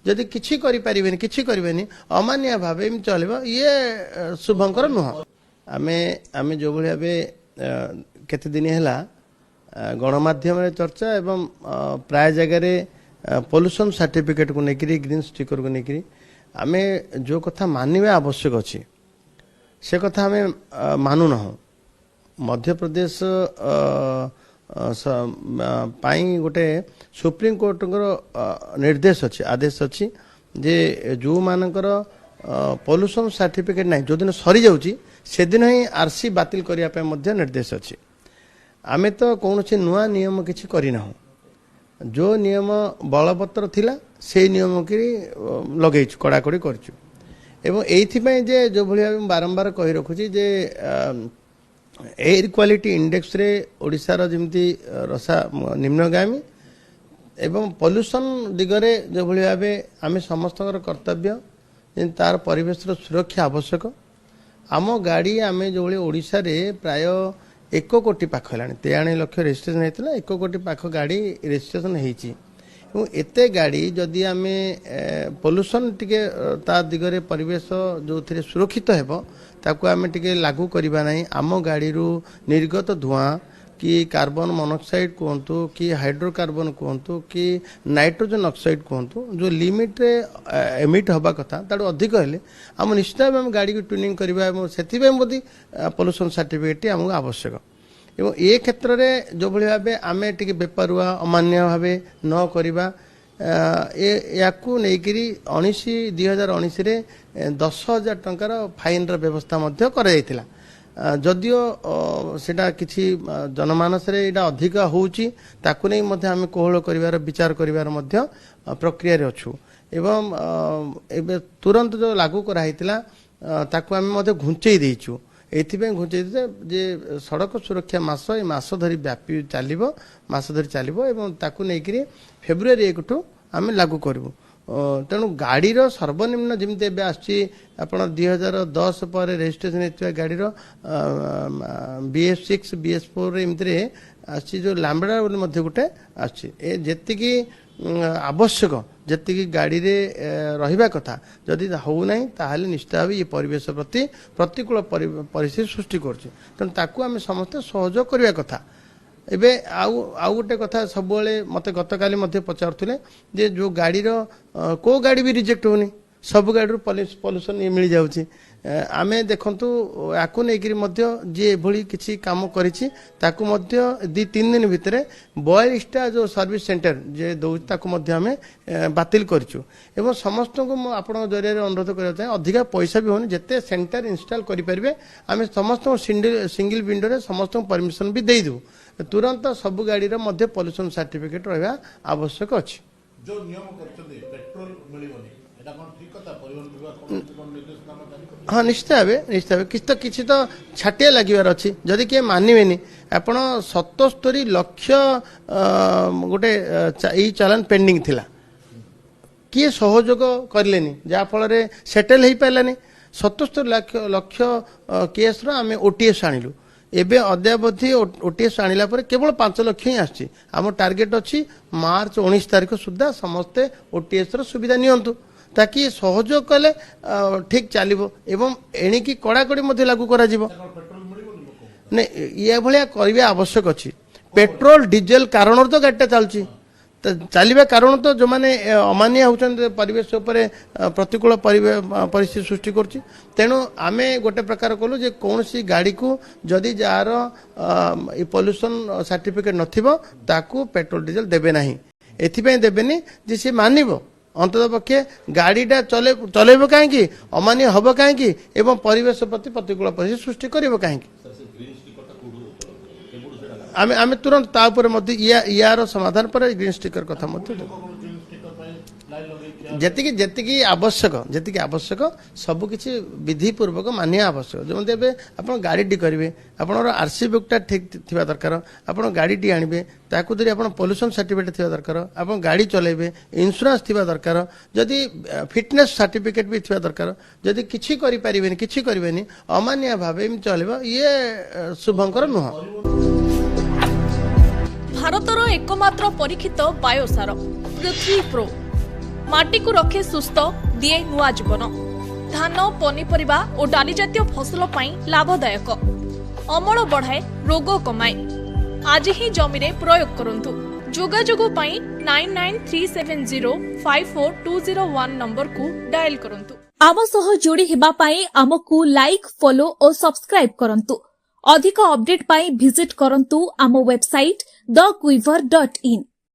जदि किछि करि परिबेनी किछि करबेनी अमान्य भाव एम चलबो ये शुभंकर नुह आमे आमे जो भली भाबे केते दिन हैला गणमाध्यम चर्चा एवं प्राय जगह पोल्यूशन सर्टिफिकेट को लेकर ग्रीन स्टिकर को लेकर आम जो कथा मानवा आवश्यक अच्छी से कथा आम मानु ना मध्य प्रदेश गोटे सुप्रीम कोर्ट निर्देश अच्छी आदेश अच्छी जे जो मानकर पोल्यूशन सर्टिफिकेट ना जो दिन सरी जाऊँगी से दिन ही आरसी बातिल करने निर्देश अच्छी आमे तो कौन से नुआ नियम किसी करना जो नियम बलवत्तर थिला से नियम की लगे कड़ाकड़ी करचु एवं ये जो भाई बारंबार कही रखुची जे एयर क्वालिटी इंडेक्स रे ओडिशार जमती रसा निम्नगामी एवं पोल्यूशन दिगरे जो भाई भाव आम समस्त कर्तव्य तार परिवेश सुरक्षा आवश्यक आम गाड़ी आम जो भाई ओडिशा रे प्राय 1 कोटी पाख है 93 लाख रेजिस्ट्रेशन होता 1 कोटी पाख गाड़ी रेजिस्ट्रेशन हो एते गाड़ी जदि आम पोल्यूशन टिके ता दिगरे परिवेश जो थे सुरक्षित हेबो ताकू आम टिके लागू करबा नहीं आम गाड़ी निर्गत धुआं कि कार्बन मोनोक्साइड कहतु कि हाइड्रोकार्बन कहतु कि नाइट्रोजन ऑक्साइड कहतु जो लिमिट रे एमिट हवा कथा ताडू अधिक हेले आम निश्चित भाव गाड़ी को ट्यूनिंग करबा से मोदी पोल्यूशन सर्टिफिकेट आमको आवश्यक एवं ये क्षेत्र में जो भाई भाव आम टे बेपरुआ अमान्य भाव न करवा या नहीं 2019 10,000 टंकार फाइन व्यवस्था कर जदियो सेटा किछि जनमानस रे एटा अधिक होउची ताकू नै मध्ये आमे कोहळ करिवार विचार करिवार मध्ये प्रक्रिया रे अछु एवं एबे तुरंत जो लागू करा हितला ताकू आमे मध्ये घुंचेई देइछु एथिबे घुंचेई जे सड़क सुरक्षा मास ए मास धरि व्यापी चालिबो मास धरि चालिबो एवं ताकू नै करी फेब्रुआरी 1 टू आमे लागू करबो तेणु गाड़ी सर्वनिम्न जमी आप 2010 पर रेजिस्ट्रेशन होता गाड़ी BS6 BS4 एमती आसी जो लाम्बड़ा गोटे आती आवश्यक जी गाड़ी रे रहिबा कथा जदि होना ताहले निश्चित भाव ये परिवेश प्रति प्रतिकूल परिस्थिति सृष्टि करछि तेणु ताकू आम समस्ते सहयोग करबा कथा एबे आउ गोटे कथा सब मत गत काली पचारुले जे जो गाड़ी को गाड़ी भी रिजेक्ट होनी सब गाड़ी पॉल्यूशन ये मिल जाउची आमे देखंतु याकू नेकरी मध्य जे भली किछि काम करिछि ताकू मध्य 2-3 दिन भितरे 42टा जो सर्विस सेंटर जे दौ ताकू मध्य आमे बातिल करिछु एवं समस्त को आपण जरिया अनुरोध करबा चाहे अधिका पैसा भी होनी जते सेंटर इंस्टॉल करि परिबे आमे समस्त सिंगल विंडो रे समस्त परमिशन भी देई दउ तुरंत सब गाड़ी रे मध्य पॉल्यूशन सर्टिफिकेट रहबा आवश्यक अछि जो नियम करछथि पेट्रोल मिलिबोनी एटा कोन ठीक कथा परिवहन विभाग कोन निर्देशनामा जारी कर हाँ निश्चित भाव किसी तो छाटिया लगे अच्छी जदि किए मानवेनि आपण 77 लाख गोटे यही चालान पेंडिंग थिला किए सहयोग करलेनी जहाँफल सेटेल हो पारानी 77 लाख केस आम OTS आणिलु एबे अद्यावधि OTS आणिला पर केवल 5 लाख ही आछि आम टार्गेट अच्छी मार्च 19 तारिख सुधा समस्ते OTS रो सुविधा नियंतु ताकि सहयोग कले ठीक चलो एवं एणिकी कड़ाकड़ी मध्य लागू करा जीवो ने ये भलिया करबा आवश्यक अछि पेट्रोल डीजेल कारण तो गाड़ीटा चलची चलवा कारण तो जो माने अमान्य होउछन परिवेश उपरे प्रतिकूल परिस्थिति सृष्टि करछि तेणु आमे गोटे प्रकार कलु जे कौन सी गाड़ी को जदि जार पोल्यूशन सर्टिफिकेट नथिबो ताकू पेट्रोल डीजेल देबे नाही एथिपे देबेनी जे से मानिबो अंतत पक्षे गाड़ीटा चलेब कहीं अमान्य हम कहीं एवं परिवेश प्रति प्रतिकूल परिस्थिति सृष्टि कर कहीं आम तुरंत यार समाधान पर ग्रीन स्टिकर कथा जेतिकी आवश्यक सबकिछि विधिपूर्वक मानिया आवश्यक जमती आप गाड़ी करेंगे आपंकर आरसी बुकटा ठीक थिबा दरकार आप गाड़ी आणबे ताकू धरी आप पोल्यूशन सर्टिफिकेट थिबा दरकार आप गाड़ी चलेबे इंश्योरेंस थिबा दरकार जदि फिटनेस सर्टिफिकेट भी थिबा दरकार जदि किछि करि परिबेनी किछि करबेनी अमान्य भाव एम चलेबा ये शुभंकर नुह भारतर एकमात्र परीक्षित बायोसार पृथ्वी प्रो माटी को रखे सुस्थ दिए नुआ जीवन धान पनीपरिबा और डाली जातीय फसल पई लाभदायक अमल बढ़ाए रोग कमाए आज ही जमीरे प्रयोग करंतु जोगाजोग पई 9937054201 नंबर को डायल करंतु। आम सह जोड़ी हेबा पाई आमकु लाइक फॉलो और सब्सक्राइब करंतु। अधिक अपडेट पाई विजिट करंतु आम वेबसाइट thequiver.in।